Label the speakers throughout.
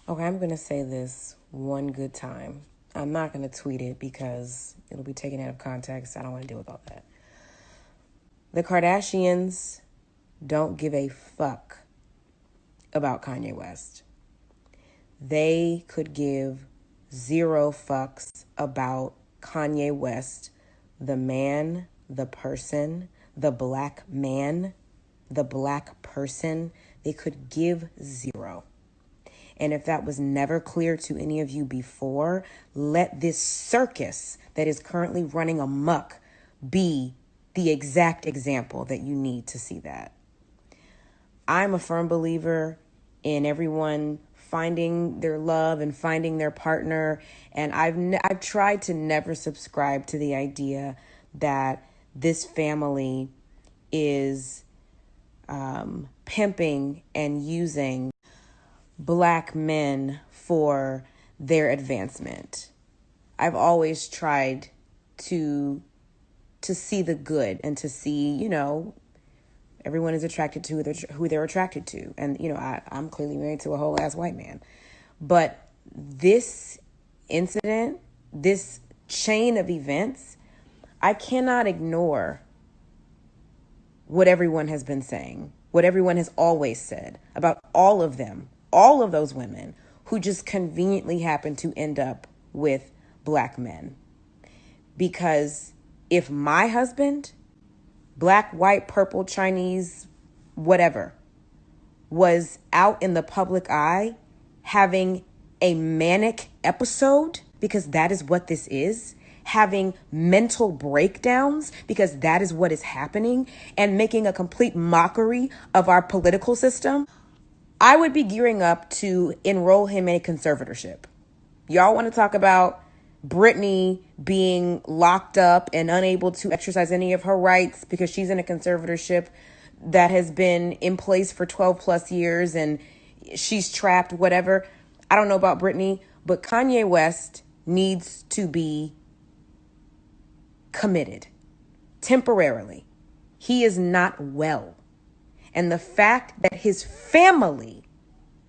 Speaker 1: Okay, I'm going to say this one good time. I'm not going to tweet it because it'll be taken out of context. I don't want to deal with all that. The Kardashians don't give a fuck about Kanye West. They could give zero fucks about Kanye West, the man, the person, the black man, the black person. They could give zero. And if that was never clear to any of you before, let this circus that is currently running amok be the exact example that you need to see that. I'm a firm believer in everyone finding their love and finding their partner. And I've tried to never subscribe to the idea that this family is pimping and using black men for their advancement. I've always tried to see the good and to see, everyone is attracted to who they're attracted to. And, I'm clearly married to a whole ass white man. But this incident, this chain of events, I cannot ignore what everyone has been saying, what everyone has always said about all of them, all of those women who just conveniently happen to end up with black men. Because if my husband, black, white, purple, Chinese, whatever, was out in the public eye having a manic episode, because that is what this is, having mental breakdowns, because that is what is happening, and making a complete mockery of our political system, I would be gearing up to enroll him in a conservatorship. Y'all want to talk about Brittany being locked up and unable to exercise any of her rights because she's in a conservatorship that has been in place for 12 plus years and she's trapped, whatever. I don't know about Brittany, but Kanye West needs to be committed temporarily. He is not well. And the fact that his family,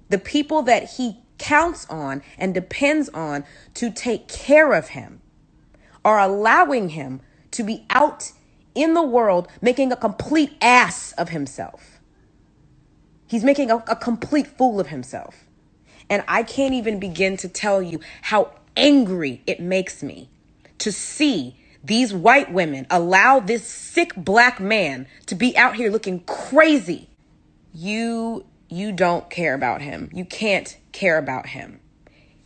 Speaker 1: the people that he counts on and depends on to take care of him, are allowing him to be out in the world making a complete ass of himself. He's making a complete fool of himself. And I can't even begin to tell you how angry it makes me to see these white women allow this sick black man to be out here looking crazy. You don't care about him. You can't care about him.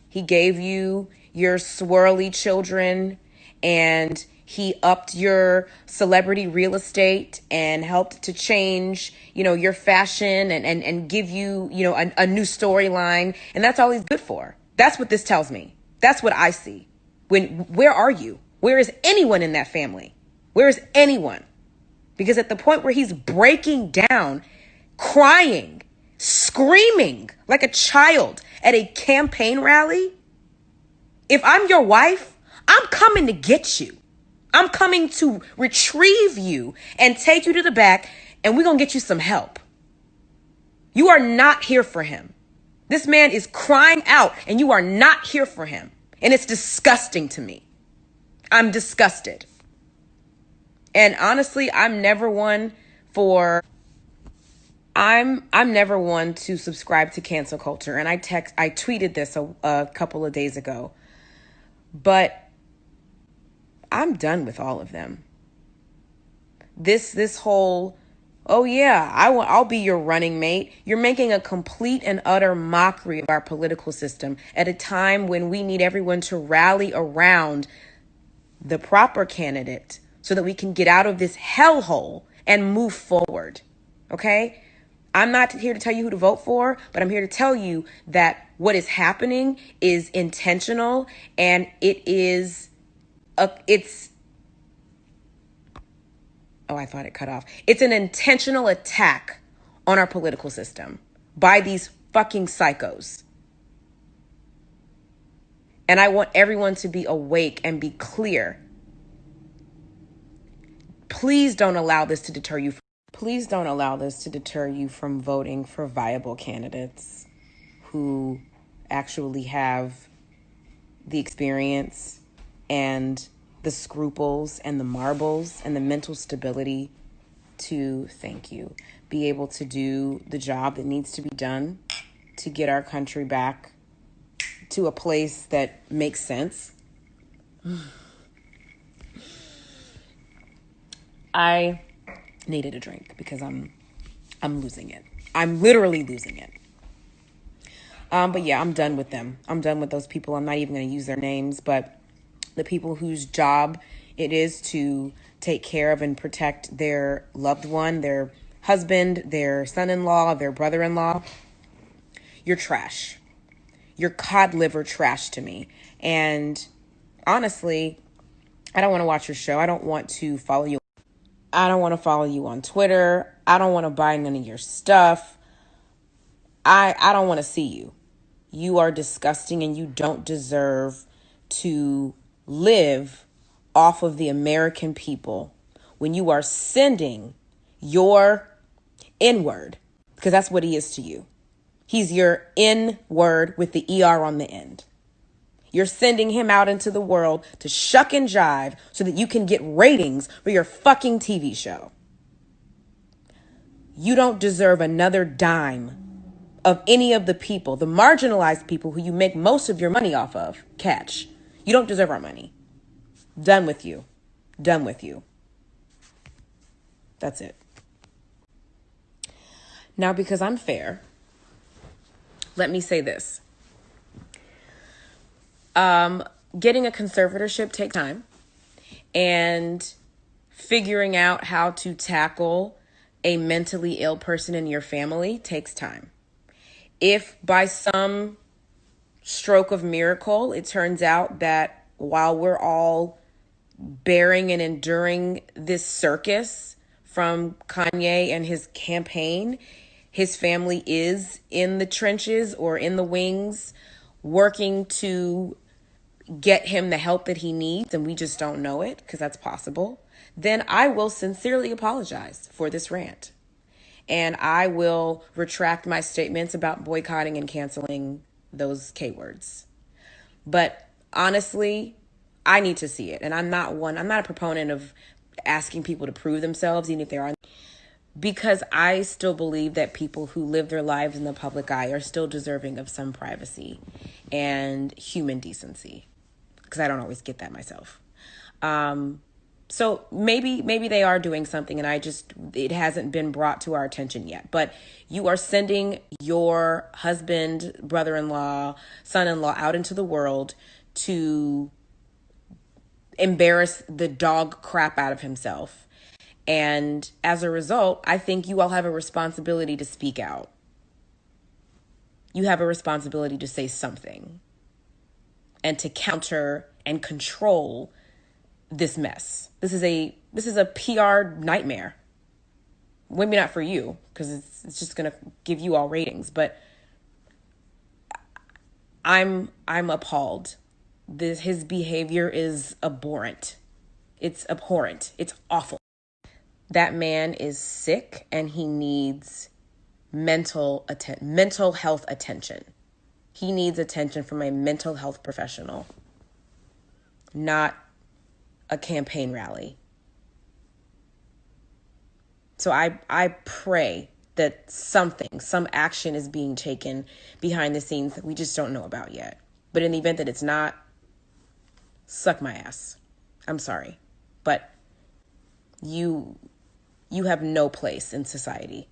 Speaker 1: He gave you your swirly children and he upped your celebrity real estate and helped to change, your fashion and give you, a new storyline. And that's all he's good for. That's what this tells me. That's what I see. Where are you? Where is anyone in that family? Where is anyone? Because at the point where he's breaking down, crying, screaming like a child at a campaign rally, if I'm your wife, I'm coming to get you. I'm coming to retrieve you and take you to the back, and we're going to get you some help. You are not here for him. This man is crying out, and you are not here for him. And it's disgusting to me. I'm disgusted. And honestly, I'm never one to subscribe to cancel culture. And I tweeted this a couple of days ago. But I'm done with all of them. This whole, oh yeah, I'll be your running mate. You're making a complete and utter mockery of our political system at a time when we need everyone to rally around the proper candidate so that we can get out of this hellhole and move forward. Okay? I'm not here to tell you who to vote for, but I'm here to tell you that what is happening is intentional and it's I thought it cut off. It's an intentional attack on our political system by these fucking psychos. And I want everyone to be awake and be clear. Please don't allow this to deter you. Please don't allow this to deter you from voting for viable candidates who actually have the experience and the scruples and the marbles and the mental stability to, thank you, be able to do the job that needs to be done to get our country back to a place that makes sense. I needed a drink because I'm losing it. I'm literally losing it. But yeah, I'm done with them. I'm done with those people. I'm not even going to use their names, but the people whose job it is to take care of and protect their loved one, their husband, their son-in-law, their brother-in-law, you're trash. You're cod liver trash to me. And honestly, I don't want to watch your show. I don't want to follow you. I don't want to follow you on Twitter. I don't want to buy none of your stuff. I don't want to see you. You are disgusting and you don't deserve to live off of the American people when you are sending your N-word, because that's what he is to you. He's your N-word with the ER on the end. You're sending him out into the world to shuck and jive so that you can get ratings for your fucking TV show. You don't deserve another dime of any of the people, the marginalized people who you make most of your money off of. Catch. You don't deserve our money. Done with you. Done with you. That's it. Now, because I'm fair, let me say this. Getting a conservatorship takes time, and figuring out how to tackle a mentally ill person in your family takes time. If by some stroke of miracle, it turns out that while we're all bearing and enduring this circus from Kanye and his campaign, his family is in the trenches or in the wings working to get him the help that he needs, and we just don't know it because that's possible, then I will sincerely apologize for this rant. And I will retract my statements about boycotting and canceling those K words. But honestly, I need to see it. And I'm not a proponent of asking people to prove themselves, even if they are. Because I still believe that people who live their lives in the public eye are still deserving of some privacy and human decency. Because I don't always get that myself. So maybe they are doing something and it hasn't been brought to our attention yet. But you are sending your husband, brother-in-law, son-in-law out into the world to embarrass the dog crap out of himself. And as a result, I think you all have a responsibility to speak out. You have a responsibility to say something and to counter and control this mess. This is a PR nightmare. Maybe not for you, because it's just gonna give you all ratings, but I'm appalled. His behavior is abhorrent. It's abhorrent. It's awful. That man is sick and he needs mental health attention. He needs attention from a mental health professional, not a campaign rally. So I pray that some action is being taken behind the scenes that we just don't know about yet. But in the event that it's not, suck my ass. I'm sorry. But you have no place in society.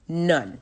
Speaker 1: None.